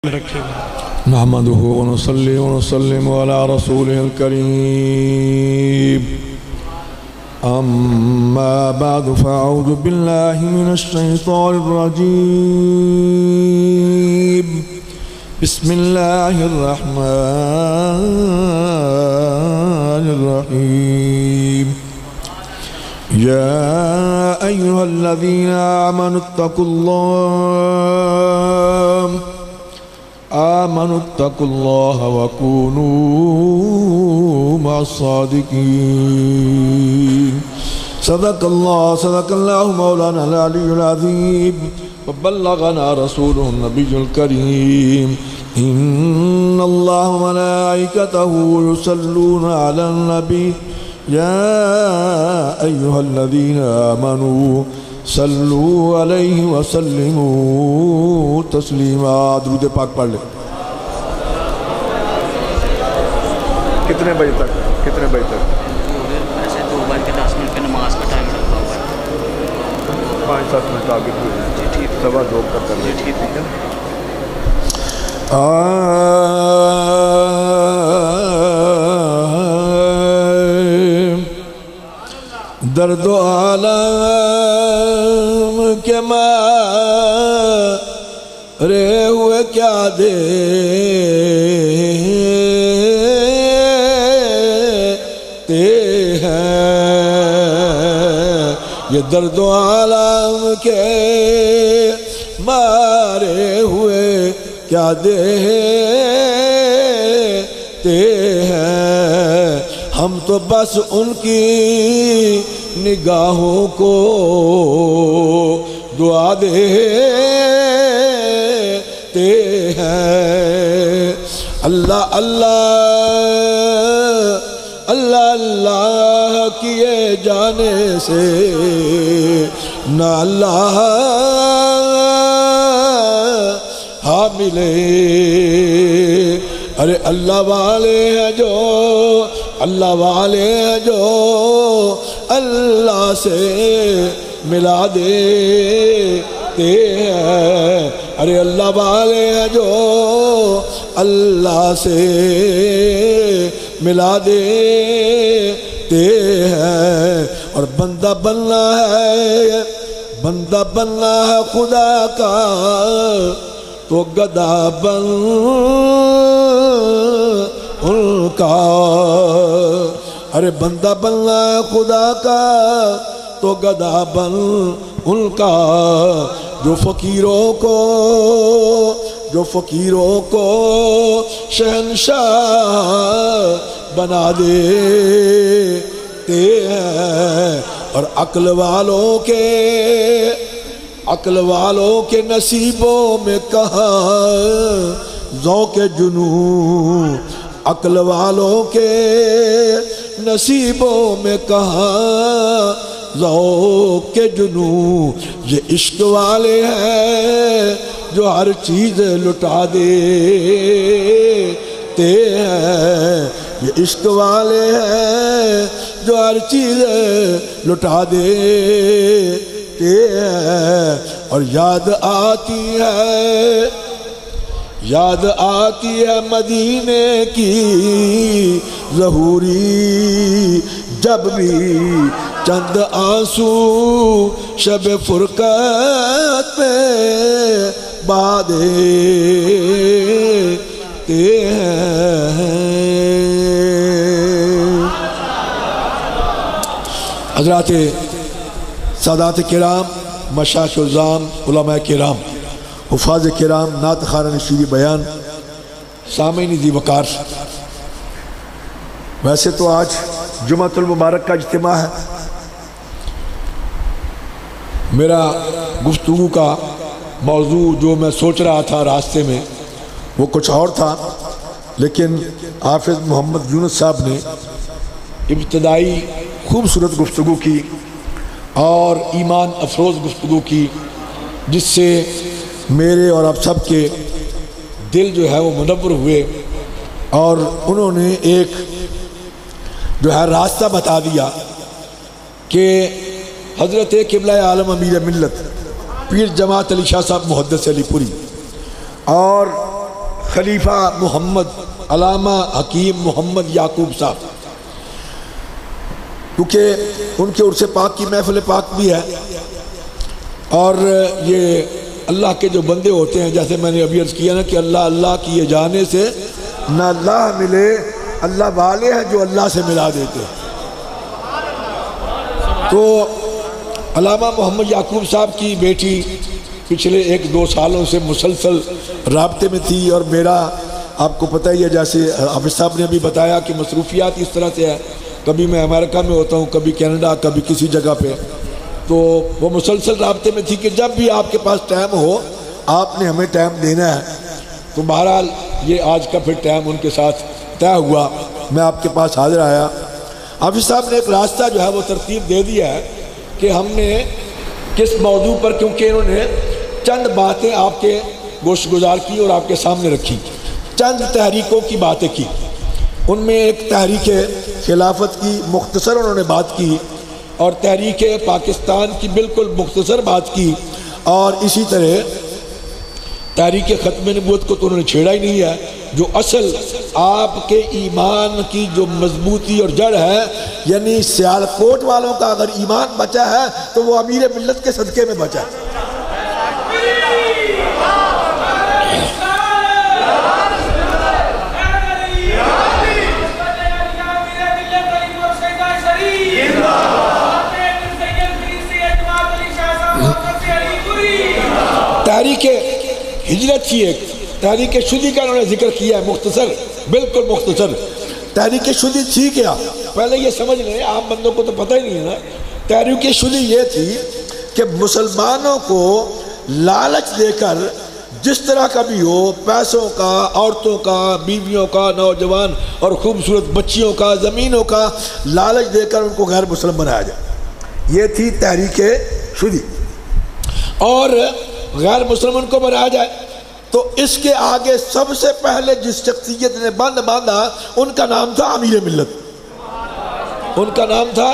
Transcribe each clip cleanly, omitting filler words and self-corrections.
نحمده ونصلي ونسلم على رسوله الكريم أما بعد فأعوذ بالله من الشيطان الرجيم بسم الله الرحمن الرحيم يا أيها الذين آمنوا اتقوا الله وكونوا مع الصادقين صدق الله مولانا العلي العظيم وبلغنا رسوله النبي الكريم إن الله وملائكته يصلون على النبي يا أيها الذين آمنوا صلوا علیہ وسلموا تسلیما. درود پاک پڑھ لیں. کتنے بجے تک ایسے 2 بج کے 10 منٹ پہ نماز کا ٹائم رکھا ہوا ہے. 5-7 منٹ آگے ہوئے ہیں. جی ٹھیک. 2:15 کر لیں. ٹھیک ہے. درد و عالم کے مارے ہوئے کیا دیتے ہیں یہ درد و عالم کے مارے ہوئے کیا دیتے ہیں ہم تو بس ان کی نگاہوں کو دعا دیتے ہیں. اللہ اللہ اللہ اللہ کیے جانے سے نہ اللہ ملے. ارے اللہ والے ہیں جو اللہ سے ملا دیتے ہیں. ارے اللہ والے ہیں جو اللہ سے ملا دیتے ہیں. اور بندہ بننا ہے خدا کا تو گدا بن ان کا. ارے بندہ بننا ہے خدا کا تو گدا بن ان کا. جو فقیروں کو شہنشاہ بنا دیتے ہیں. اور عقل والوں کے نصیبوں میں کہاں ذوق جنون. عقل والوں کے نصیبوں میں کہاں ذوق جنون. یہ عشق والے ہیں جو ہر چیز لٹا دیتے ہیں. یہ عشق والے ہیں جو ہر چیز لٹا دیتے ہیں. اور یاد آتی ہے مدینے کی ظہوری جب بھی چند آنسو شب فرقت میں بہا دیتے ہیں. حضرات سادات کرام، مشائخ العظام، علماء کرام، حفاظ کرام، نعت خوانان شیریں بیان، سامعین ذی وقار، ویسے تو آج جمعۃ المبارک کا اجتماع ہے. میرا گفتگو کا موضوع جو میں سوچ رہا تھا راستے میں وہ کچھ اور تھا، لیکن حافظ محمد یونس صاحب نے ابتدائی خوبصورت گفتگو کی اور ایمان افروز گفتگو کی، جس سے میرے اور آپ سب کے دل جو ہے وہ منور ہوئے. اور انہوں نے ایک جو ہے راستہ بتا دیا کہ حضرت قبلہ عالم امیر ملت پیر جماعت علی شاہ صاحب محدث علی پوری اور خلیفہ محمد علامہ حکیم محمد یعقوب صاحب، کیونکہ ان کے عرص پاک کی محفل پاک بھی ہے، اور یہ اللہ کے جو بندے ہوتے ہیں، جیسے میں نے ابھی عرض کیا نا کہ اللہ اللہ کیے جانے سے نہ اللہ ملے، اللہ والے ہیں جو اللہ سے ملا دیتے ہیں۔ تو علامہ محمد یعقوب صاحب کی بیٹی پچھلے 1-2 سالوں سے مسلسل رابطے میں تھی، اور میرا آپ کو پتہ ہی ہے، جیسے حافظ صاحب نے ابھی بتایا کہ مصروفیات اس طرح سے ہے، کبھی میں امریکہ میں ہوتا ہوں، کبھی کینیڈا، کبھی کسی جگہ پہ، تو وہ مسلسل رابطے میں تھی کہ جب بھی آپ کے پاس ٹائم ہو آپ نے ہمیں ٹائم دینا ہے۔ تو بہرحال یہ آج کا پھر ٹائم ان کے ساتھ طے ہوا، میں آپ کے پاس حاضر آیا۔ حافظ صاحب نے ایک راستہ جو ہے وہ ترتیب دے دیا ہے کہ ہم نے کس موضوع پر، کیونکہ انہوں نے چند باتیں آپ کے گوشت گزار کی اور آپ کے سامنے رکھی، چند تحریکوں کی باتیں کی، ان میں ایک تحریک خلافت کی مختصر انہوں نے بات کی، اور تحریک پاکستان کی بالکل مختصر بات کی، اور اسی طرح تحریک ختم نبوت کو تو انہوں نے چھیڑا ہی نہیں ہے، جو اصل آپ کے ایمان کی جو مضبوطی اور جڑ ہے، یعنی سیالکوٹ والوں کا اگر ایمان بچا ہے تو وہ امیر ملت کے صدقے میں بچا ہے۔ تحریک ہجرت کی ایک تحریک شدی کا انہوں نے ذکر کیا ہے، مختصر، بالکل مختصر۔ تحریک شدی تھی کیا؟ پہلے یہ سمجھ لیں، عام بندوں کو تو پتہ ہی نہیں ہے نا۔ تحریک شدی یہ تھی کہ مسلمانوں کو لالچ دے کر جس طرح کا بھی ہو، پیسوں کا، عورتوں کا، بیویوں کا، نوجوان اور خوبصورت بچیوں کا، زمینوں کا لالچ دے کر ان کو غیر مسلم بنایا جائے، یہ تھی تحریک شدی۔ اور غیر مسلم ان کو بنایا جائے تو اس کے آگے سب سے پہلے جس شخصیت نے بند باندھا ان کا نام تھا امیر ملت، ان کا نام تھا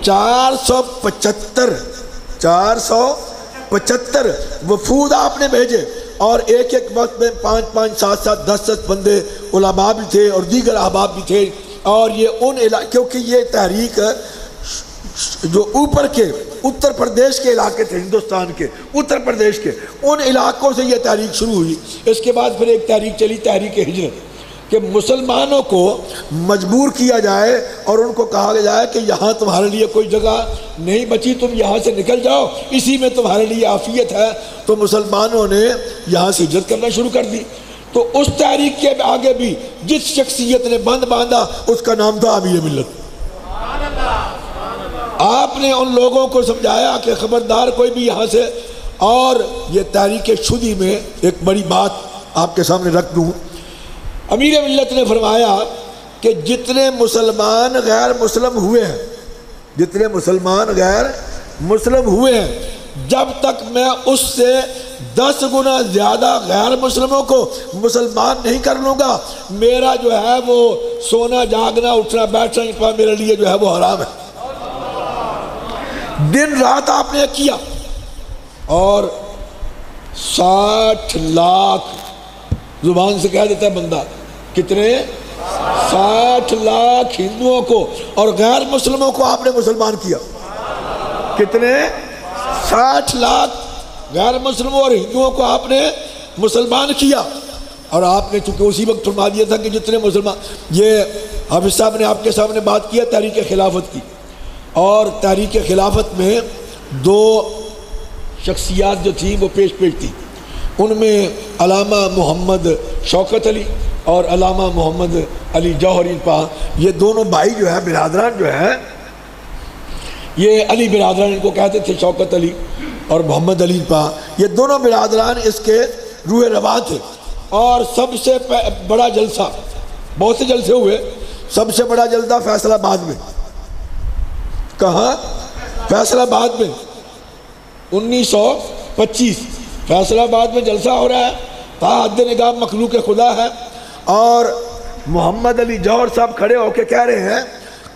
475 وفود آپ نے بھیجے، اور ایک ایک وقت میں 5-5 7-7 10-10 بندے علماء بھی تھے اور دیگر احباب بھی تھے، اور یہ ان کیونکہ یہ تحریک جو اوپر کے اتر پردیش کے علاقے تھے، ہندوستان کے اتر پردیش کے ان علاقوں سے یہ تحریک شروع ہوئی۔ اس کے بعد پھر ایک تحریک چلی، تحریک ہجرت، کہ مسلمانوں کو مجبور کیا جائے اور ان کو کہا جائے کہ یہاں تمہارے لیے کوئی جگہ نہیں بچی، تم یہاں سے نکل جاؤ، اسی میں تمہارے لیے عافیت ہے۔ تو مسلمانوں نے یہاں سے ہجرت کرنا شروع کر دی۔ تو اس تحریک کے آگے بھی جس شخصیت نے بند باندھا اس کا نام تھا امیر ملت۔ آپ نے ان لوگوں کو سمجھایا کہ خبردار کوئی بھی یہاں سے، اور یہ تحریک شدی میں ایک بڑی بات آپ کے سامنے رکھ دوں۔ امیر ملت نے فرمایا کہ جتنے مسلمان غیر مسلم ہوئے ہیں، جتنے مسلمان غیر مسلم ہوئے ہیں، جب تک میں اس سے 10 گنا زیادہ غیر مسلموں کو مسلمان نہیں کر لوں گا، میرا جو ہے وہ سونا جاگنا اٹھنا بیٹھنا میرے لیے جو ہے وہ حرام ہے۔ دن رات آپ نے کیا، اور 60 لاکھ زبان سے کہہ دیتا ہے بندہ، کتنے 60 لاکھ ہندوؤں کو اور غیر مسلموں کو آپ نے مسلمان کیا۔ کتنے 60 لاکھ غیر مسلموں اور ہندوؤں کو آپ نے مسلمان کیا، اور آپ نے چونکہ اسی وقت فرما دیا تھا کہ جتنے مسلمان، یہ حافظ صاحب نے آپ کے سامنے بات کیا تحریک خلافت کی، اور تحریک خلافت میں 2 شخصیات جو تھیں وہ پیش تھی، ان میں علامہ محمد شوکت علی اور علامہ محمد علی جوہری پا، یہ دونوں بھائی جو ہے برادران جو ہیں، یہ علی برادران ان کو کہتے تھے، شوکت علی اور محمد علی پا، یہ دونوں برادران اس کے روح رواں تھے۔ اور سب سے بڑا جلسہ، بہت سے جلسے ہوئے، سب سے بڑا جلسہ فیصل آباد میں، کہاں؟ فیصل آباد میں 1925 فیصل آباد میں جلسہ ہو رہا ہے، تا حد نگاہ مخلوق خدا ہے، اور محمد علی جوہر صاحب کھڑے ہو کے کہہ رہے ہیں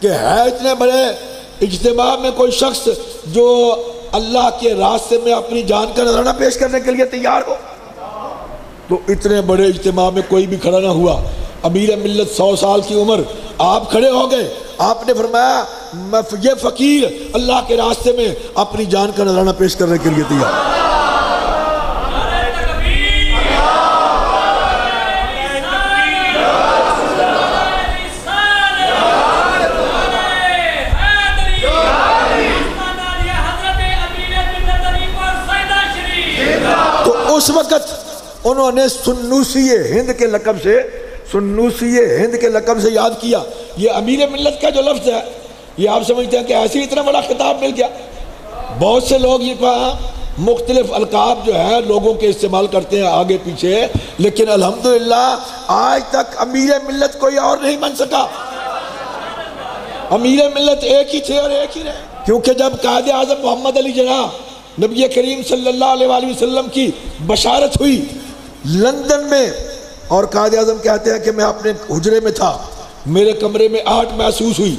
کہ ہے اتنے بڑے اجتماع میں کوئی شخص جو اللہ کے راستے میں اپنی جان کا نذرانہ پیش کرنے کے لیے تیار ہو؟ تو اتنے بڑے اجتماع میں کوئی بھی کھڑا نہ ہوا. امیر ملت 100 سال کی عمر، آپ کھڑے ہو گئے. آپ نے فرمایا میں یہ فقیر اللہ کے راستے میں اپنی جان کا نذرانہ پیش کرنے کے لیے تیار. تو اس وقت انہوں نے سنوسی ہند کے لقب سے یاد کیا. یہ امیر ملت کا جو لفظ ہے یہ آپ سمجھتے ہیں کہ ایسے اتنا بڑا خطاب مل گیا. بہت سے لوگ یہ مختلف القاب جو ہے لوگوں کے استعمال کرتے ہیں آگے پیچھے، لیکن الحمدللہ آج تک امیر ملت کوئی اور نہیں بن سکا. امیر ملت ایک ہی تھے اور ایک ہی رہے. کیونکہ جب قائد اعظم محمد علی جناح نبی کریم صلی اللہ علیہ وآلہ وسلم کی بشارت ہوئی لندن میں، اور قائد اعظم کہتے ہیں کہ میں اپنے حجرے میں تھا، میرے کمرے میں آہٹ محسوس ہوئی،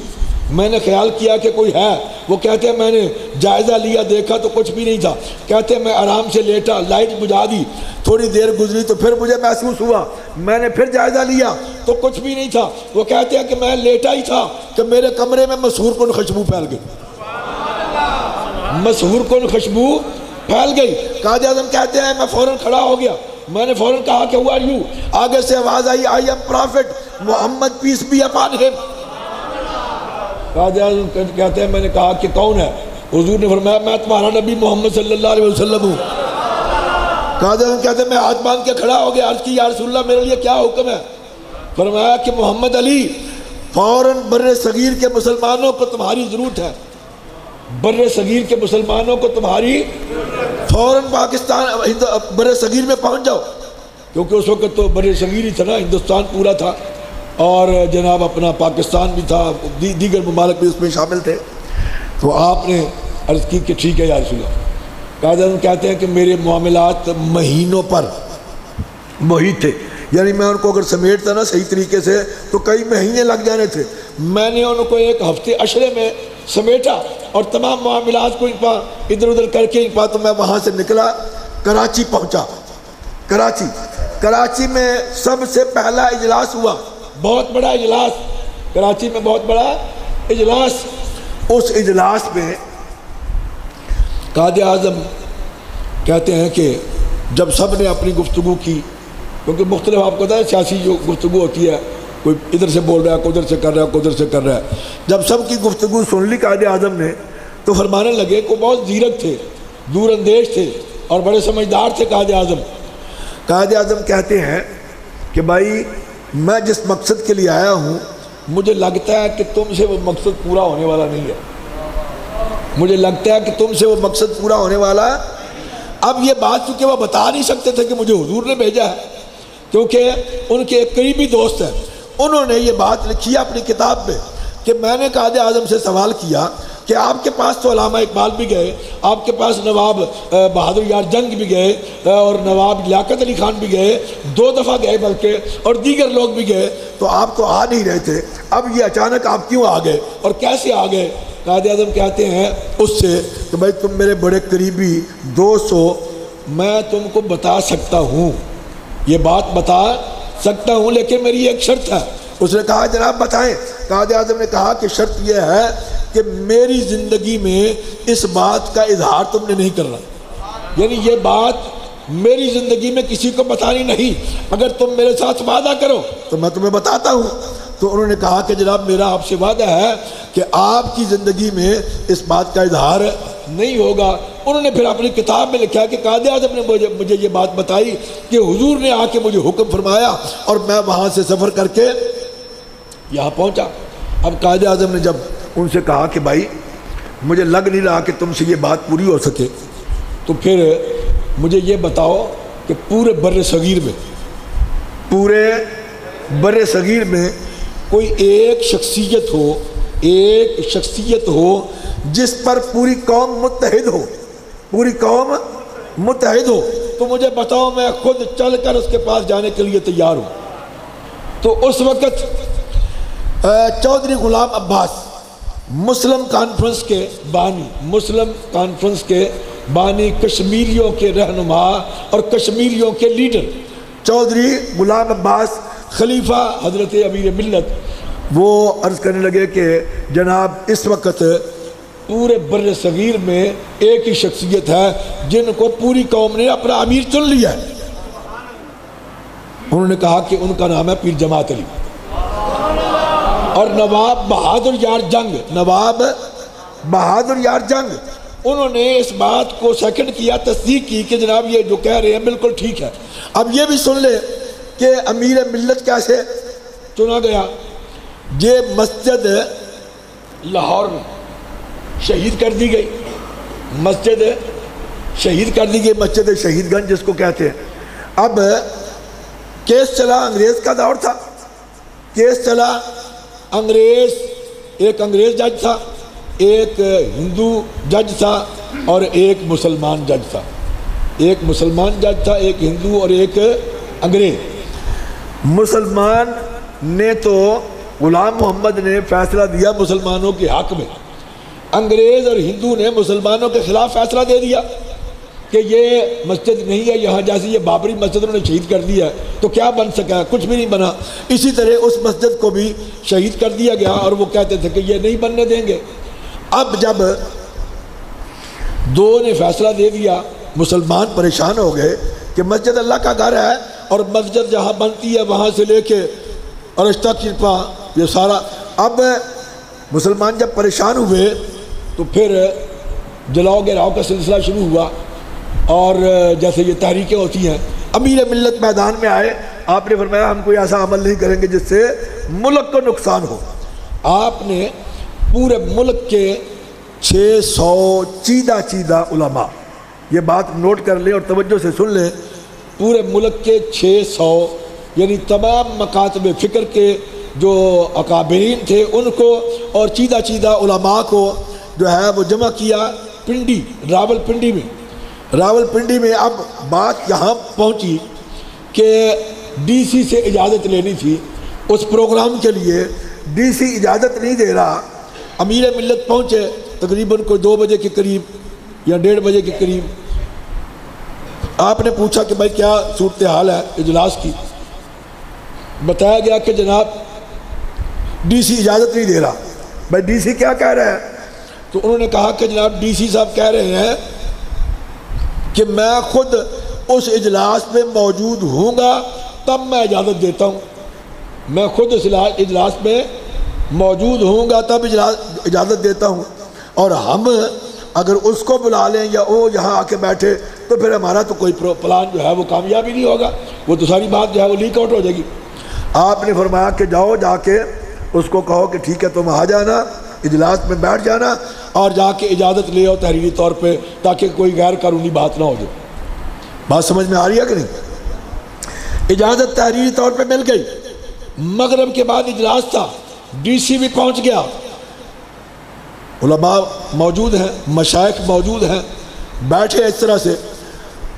میں نے خیال کیا کہ کوئی ہے. وہ کہتے ہیں میں نے جائزہ لیا، دیکھا تو کچھ بھی نہیں تھا. کہتے ہیں میں آرام سے لیٹا، لائٹ بجھا دی، تھوڑی دیر گزری تو پھر مجھے محسوس ہوا، میں نے پھر جائزہ لیا تو کچھ بھی نہیں تھا. وہ کہتے ہیں کہ میں لیٹا ہی تھا کہ میرے کمرے میں مسحور کن خوشبو پھیل گئی. مسحور کن خوشبو پھیل گئی. قائد اعظم کہتے ہیں میں فوراً کھڑا ہو گیا، میں نے فوراً کہا کہ ہو آر یو. آگے سے آواز آئی I am prophet Muhammad peace be upon him. Quaid اعظم کہتے ہیں میں نے کہا کہ کون ہے؟ حضور نے فرمایا میں تمہارا نبی محمد صلی اللہ علیہ وسلم ہوں. قائد اعظم کہتے ہیں میں ہاتھ باندھ کے کھڑا ہو گیا، عرض کی یا رسول اللہ میرے لیے کیا حکم ہے؟ فرمایا کہ محمد علی فوراً بر صغیر کے مسلمانوں کو تمہاری ضرورت ہے. بر صغیر کے مسلمانوں کو تمہاری فوراً پاکستان بر صغیر میں پہنچ جاؤ، کیونکہ اس وقت تو بر صغیر ہی تھا نا، ہندوستان پورا تھا اور جناب اپنا پاکستان بھی تھا، دیگر ممالک بھی اس میں شامل تھے. تو آپ نے عرض کی کہ ٹھیک ہے یا رسول اللہ. قائد اعظم کہتے ہیں کہ میرے معاملات مہینوں پر محیط تھے، یعنی میں ان کو اگر سمیٹتا نا صحیح طریقے سے تو کئی مہینے لگ جانے تھے. میں نے ان کو ایک ہفتے عشرے میں سمیٹا اور تمام معاملات کو ادھر ادھر کر کے تو میں وہاں سے نکلا، کراچی پہنچا. کراچی میں سب سے پہلا اجلاس ہوا، بہت بڑا اجلاس، کراچی میں بہت بڑا اجلاس. اس اجلاس میں قائد اعظم کہتے ہیں کہ جب سب نے اپنی گفتگو کی، کیونکہ مختلف آپ کو پتہ ہے سیاسی جو گفتگو ہوتی ہے، کوئی ادھر سے بول رہا ہے، کوئی ادھر سے کر رہا ہے، کوئی ادھر سے کر رہا ہے. جب سب کی گفتگو سن لی قائد اعظم نے تو فرمانے لگے کہ بہت زیرک تھے، دور اندیش تھے اور بڑے سمجھدار تھے قائد اعظم. قائد اعظم کہتے ہیں کہ بھائی میں جس مقصد کے لیے آیا ہوں مجھے لگتا ہے کہ تم سے وہ مقصد پورا ہونے والا نہیں ہے. مجھے لگتا ہے کہ تم سے وہ مقصد پورا ہونے والا. اب یہ بات چونکہ وہ بتا نہیں سکتے تھے کہ مجھے حضور نے بھیجا ہے، کیونکہ ان کے ایک قریبی دوست ہیں، انہوں نے یہ بات لکھی ہے اپنی کتاب میں کہ میں نے قائد اعظم سے سوال کیا کہ آپ کے پاس تو علامہ اقبال بھی گئے، آپ کے پاس نواب بہادر یار جنگ بھی گئے اور نواب لیاقت علی خان بھی گئے، 2 دفعہ گئے بلکہ، اور دیگر لوگ بھی گئے، تو آپ تو آ نہیں رہے تھے، اب یہ اچانک آپ کیوں آ گئے اور کیسے آ گئے؟ قائد اعظم کہتے ہیں اس سے کہ بھائی تم میرے بڑے قریبی دوست ہو، میں تم کو بتا سکتا ہوں، یہ بات بتا سکتا ہوں، لیکن میری ایک شرط ہے. اس نے کہا جناب بتائیں. قائد اعظم نے کہا کہ شرط یہ ہے کہ میری زندگی میں اس بات کا اظہار تم نے نہیں کرنا، یعنی یہ بات میری زندگی میں کسی کو بتانی نہیں، اگر تم میرے ساتھ وعدہ کرو تو میں تمہیں بتاتا ہوں. تو انہوں نے کہا کہ جناب میرا آپ سے وعدہ ہے کہ آپ کی زندگی میں اس بات کا اظہار نہیں ہوگا. انہوں نے پھر اپنی کتاب میں لکھا کہ قائد اعظم نے مجھے یہ بات بتائی کہ حضور نے آ کے مجھے حکم فرمایا اور میں وہاں سے سفر کر کے یہاں پہنچا. اب قائد اعظم نے جب ان سے کہا کہ بھائی مجھے لگ نہیں رہا کہ تم سے یہ بات پوری ہو سکے، تو پھر مجھے یہ بتاؤ کہ پورے بر صغیر میں کوئی ایک شخصیت ہو جس پر پوری قوم متحد ہو تو مجھے بتاؤ، میں خود چل کر اس کے پاس جانے کے لیے تیار ہوں. تو اس وقت چودھری غلام عباس مسلم کانفرنس کے بانی، کشمیریوں کے رہنما اور کشمیریوں کے لیڈر، چودھری غلام عباس خلیفہ حضرت امیر ملت وہ عرض کرنے لگے کہ جناب اس وقت پورے بر صغیر میں ایک ہی شخصیت ہے جن کو پوری قوم نے اپنا امیر چن لیا ہے. انہوں نے کہا کہ ان کا نام ہے پیر جماعت علی اور نواب بہادر یار جنگ. نواب بہادر یار جنگ انہوں نے اس بات کو سیکنڈ کیا، تصدیق کی کہ جناب یہ جو کہہ رہے ہیں بالکل ٹھیک ہے. اب یہ بھی سن لے کہ امیر ملت کیسے چنا گیا. یہ مسجد لاہور میں شہید کر دی گئی، مسجد شہید کر دی گئی، مسجد شہید گنج جس کو کہتے ہیں. اب کیس چلا، انگریز کا دور تھا، کیس چلا انگریز، ایک انگریز جج تھا، ایک ہندو جج تھا اور ایک مسلمان جج تھا. ایک مسلمان جج تھا، ایک ہندو اور ایک انگریز. مسلمان نے تو غلام محمد نے فیصلہ دیا مسلمانوں کے حق میں، انگریز اور ہندو نے مسلمانوں کے خلاف فیصلہ دے دیا کہ یہ مسجد نہیں ہے یہاں، جیسے یہ بابری مسجد انہوں نے شہید کر دیا ہے تو کیا بن سکا ہے؟ کچھ بھی نہیں بنا. اسی طرح اس مسجد کو بھی شہید کر دیا گیا اور وہ کہتے تھے کہ یہ نہیں بننے دیں گے. اب جب دو نے فیصلہ دے دیا، مسلمان پریشان ہو گئے کہ مسجد اللہ کا گھر ہے اور مسجد جہاں بنتی ہے وہاں سے لے کے ارشتہ کرپا یہ سارا. اب مسلمان جب پریشان ہوئے تو پھر جلاؤ گراؤ کا سلسلہ شروع ہوا اور جیسے یہ تحریکیں ہوتی ہیں. امیر ملت میدان میں آئے، آپ نے فرمایا ہم کوئی ایسا عمل نہیں کریں گے جس سے ملک کو نقصان ہو. آپ نے پورے ملک کے 600 چیدہ علماء، یہ بات نوٹ کر لیں اور توجہ سے سن لیں، پورے ملک کے 600 یعنی تمام مکاتب فکر کے جو اکابرین تھے ان کو اور چیدہ علماء کو جو ہے وہ جمع کیا پنڈی، راول پنڈی میں. راول پنڈی میں اب بات یہاں پہنچی کہ ڈی سی سے اجازت لینی تھی اس پروگرام کے لیے. ڈی سی اجازت نہیں دے رہا. امیر ملت پہنچے تقریباً کوئی 2 بجے کے قریب یا 1:30 بجے کے قریب. آپ نے پوچھا کہ بھائی کیا صورتحال ہے اجلاس کی؟ بتایا گیا کہ جناب ڈی سی اجازت نہیں دے رہا. بھائی ڈی سی کیا کہہ رہا ہے؟ تو انہوں نے کہا کہ جناب ڈی سی صاحب کہہ رہے ہیں کہ میں خود اس اجلاس میں موجود ہوں گا تب میں اجازت دیتا ہوں. میں خود اس اجلاس میں موجود ہوں گا تب اجازت دیتا ہوں، اور ہم اگر اس کو بلا لیں یا وہ یہاں آ کے بیٹھے تو پھر ہمارا تو کوئی پلان جو ہے وہ کامیابی نہیں ہوگا، وہ تو ساری بات جو ہے وہ لیک آؤٹ ہو جائے گی. آپ نے فرمایا کہ جاؤ جا کے اس کو کہو کہ ٹھیک ہے تم آ جانا، اجلاس میں بیٹھ جانا اور جا کے اجازت لے آؤ تحریری طور پہ تاکہ کوئی غیر قانونی بات نہ ہو جائے. بات سمجھ میں آ رہی ہے کہ نہیں؟ اجازت تحریری طور پہ مل گئی. مغرب کے بعد اجلاس تھا، ڈی سی بھی پہنچ گیا، علماء موجود ہیں، مشائخ موجود ہیں، بیٹھے اس طرح سے.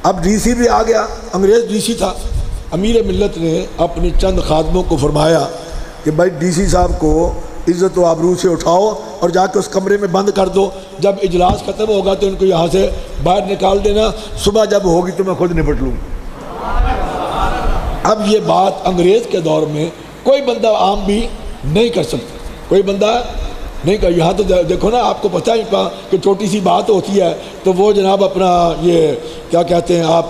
اب ڈی سی بھی آ گیا، انگریز ڈی سی تھا. امیر ملت نے اپنے چند خادموں کو فرمایا کہ بھائی ڈی سی صاحب کو عزت و آبرو سے اٹھاؤ اور جا کے اس کمرے میں بند کر دو، جب اجلاس ختم ہوگا تو ان کو یہاں سے باہر نکال دینا، صبح جب ہوگی تو میں خود نپٹ لوں. اب یہ بات انگریز کے دور میں کوئی بندہ عام بھی نہیں کر سکتا، کوئی بندہ نہیں کر. یہاں تو دیکھو نا، آپ کو پتہ ہے کہ چھوٹی سی بات ہوتی ہے تو وہ جناب اپنا یہ کیا کہتے ہیں آپ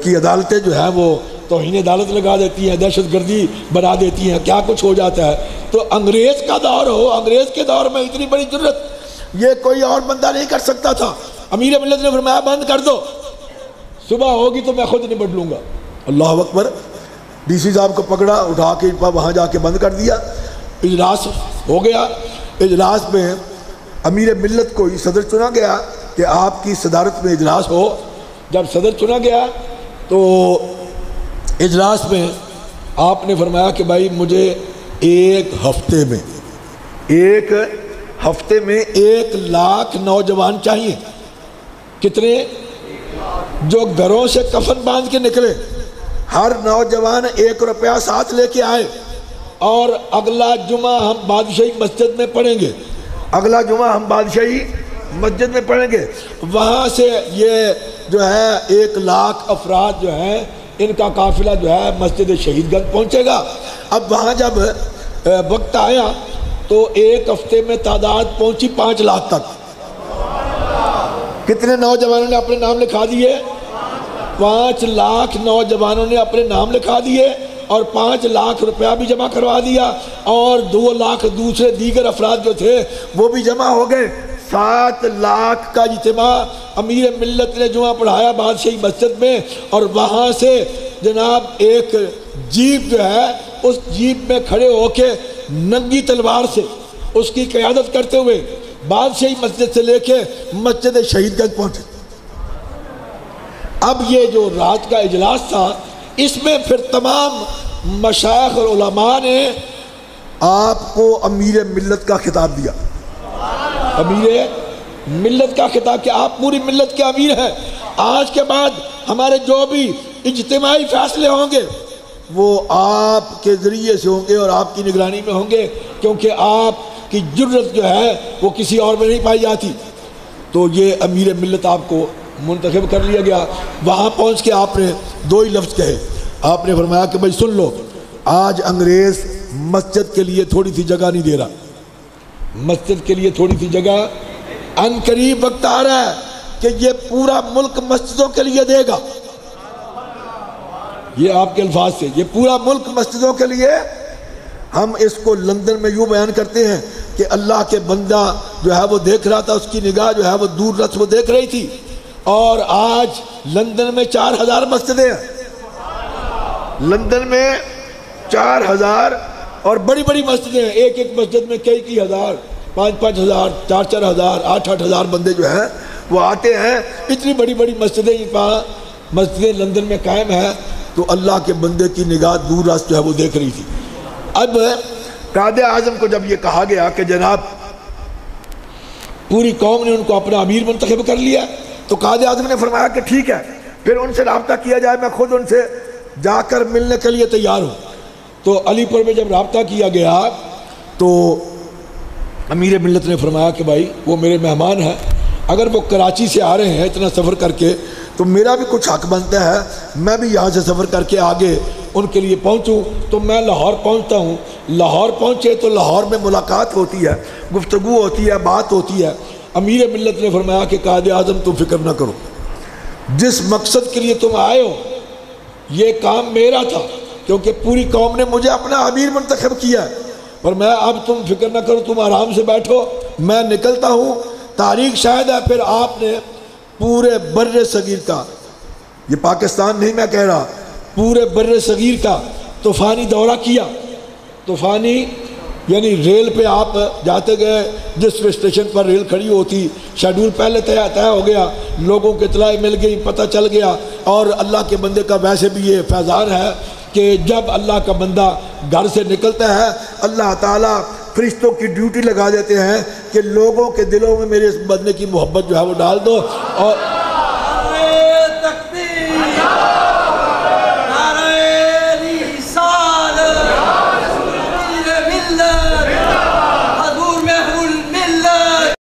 کی عدالتیں جو ہیں وہ توہین عدالت لگا دیتی ہیں، دہشت گردی بنا دیتی ہیں، کیا کچھ ہو جاتا ہے. تو انگریز کا دور ہو، انگریز کے دور میں اتنی بڑی جرت یہ کوئی اور بندہ نہیں کر سکتا تھا. امیر ملت نے فرمایا بند کر دو، صبح ہوگی تو میں خود نپٹ لوں گا. اللہ اکبر. ڈی سی صاحب کو پکڑا، اٹھا کے وہاں جا کے بند کر دیا. اجلاس ہو گیا. اجلاس میں امیر ملت کو صدر چنا گیا کہ آپ کی صدارت میں اجلاس ہو. جب صدر چنا گیا تو اجلاس میں آپ نے فرمایا کہ بھائی مجھے ایک ہفتے میں 1 لاکھ نوجوان چاہیے. کتنے؟ جو گھروں سے کفن باندھ کے نکلے، ہر نوجوان 1 روپیہ ساتھ لے کے آئے اور اگلا جمعہ ہم بادشاہی مسجد میں پڑھیں گے. اگلا جمعہ ہم بادشاہی مسجد میں پڑھیں گے. وہاں سے یہ جو ہے 1 لاکھ افراد جو ہیں ان کا قافلہ جو ہے مسجد شہید گنج پہنچے گا۔ اب وہاں جب وقت آیا تو ایک ہفتے میں تعداد پہنچی 5 لاکھ تک۔ کتنے نوجوانوں نے اپنے نام لکھا دیے؟ 5 لاکھ نوجوانوں نے اپنے نام لکھا دیے اور 5 لاکھ روپیہ بھی جمع کروا دیا، اور 2 لاکھ دوسرے دیگر افراد جو تھے وہ بھی جمع ہو گئے۔ 7 لاکھ کا اجتماع امیر ملت نے جمعہ پڑھایا بادشاہی مسجد میں، اور وہاں سے جناب ایک جیپ جو ہے اس جیپ میں کھڑے ہو کے ننگی تلوار سے اس کی قیادت کرتے ہوئے بادشاہی مسجد سے لے کے مسجد شہید گنج پہنچے۔ اب یہ جو رات کا اجلاس تھا اس میں پھر تمام مشائخ اور علماء نے آپ کو امیر ملت کا خطاب دیا۔ امیر ملت کا خطاب کہ آپ پوری ملت کے امیر ہیں، آج کے بعد ہمارے جو بھی اجتماعی فیصلے ہوں گے وہ آپ کے ذریعے سے ہوں گے اور آپ کی نگرانی میں ہوں گے، کیونکہ آپ کی جرت جو ہے وہ کسی اور میں نہیں پائی جاتی۔ تو یہ امیر ملت آپ کو منتخب کر لیا گیا۔ وہاں پہنچ کے آپ نے 2 ہی لفظ کہے۔ آپ نے فرمایا کہ بھائی سن لو، آج انگریز مسجد کے لیے تھوڑی سی جگہ نہیں دے رہا، مسجد کے لیے تھوڑی سی جگہ، ان قریب وقت آ رہا ہے کہ یہ پورا ملک مسجدوں کے لیے دے گا۔ یہ آپ کے الفاظ سے، یہ پورا ملک مسجدوں کے لیے۔ ہم اس کو لندن میں یوں بیان کرتے ہیں کہ اللہ کے بندہ جو ہے وہ دیکھ رہا تھا، اس کی نگاہ جو ہے وہ دور رس وہ دیکھ رہی تھی، اور آج لندن میں 4000 مسجدیں ہیں، لندن میں 4000 اور بڑی بڑی مسجدیں ہیں، ایک ایک مسجد میں کئی ہزار، 5 ہزار، 4 ہزار، 8 ہزار بندے جو ہیں وہ آتے ہیں۔ اتنی بڑی بڑی مسجدیں لندن میں قائم ہیں، تو اللہ کے بندے کی نگاہ دور راست جو ہے وہ دیکھ رہی تھی۔ اب قائد اعظم کو جب یہ کہا گیا کہ جناب پوری قوم نے ان کو اپنا امیر منتخب کر لیا، تو قائد اعظم نے فرمایا کہ ٹھیک ہے، پھر ان سے رابطہ کیا جائے، میں خود ان سے جا کر ملنے کے لیے تیار ہوں۔ تو علی پور میں جب رابطہ کیا گیا تو امیر ملت نے فرمایا کہ بھائی وہ میرے مہمان ہیں، اگر وہ کراچی سے آ رہے ہیں اتنا سفر کر کے تو میرا بھی کچھ حق بنتا ہے، میں بھی یہاں سے سفر کر کے آگے ان کے لیے پہنچوں۔ تو میں لاہور پہنچتا ہوں، لاہور پہنچے تو لاہور میں ملاقات ہوتی ہے، گفتگو ہوتی ہے، بات ہوتی ہے۔ امیر ملت نے فرمایا کہ قائد اعظم تم فکر نہ کرو، جس مقصد کے لیے تم آئے ہو یہ کام میرا تھا، کیونکہ پوری قوم نے مجھے اپنا امیر منتخب کیا ہے، اور میں اب تم فکر نہ کرو، تم آرام سے بیٹھو، میں نکلتا ہوں۔ تاریخ شاید ہے پھر آپ نے پورے بر صغیر کا، یہ پاکستان نہیں میں کہہ رہا، پورے بر صغیر کا طوفانی دورہ کیا۔ طوفانی یعنی ریل پہ آپ جاتے گئے، جس اسٹیشن پر ریل کھڑی ہوتی شیڈول پہلے طے ہو گیا، لوگوں کو اطلاع مل گئی، پتہ چل گیا، اور اللہ کے بندے کا ویسے بھی یہ فیضان ہے کہ جب اللہ کا بندہ گھر سے نکلتا ہے اللہ تعالیٰ فرشتوں کی ڈیوٹی لگا دیتے ہیں کہ لوگوں کے دلوں میں میرے اس بندے کی محبت جو ہے وہ ڈال دو، اور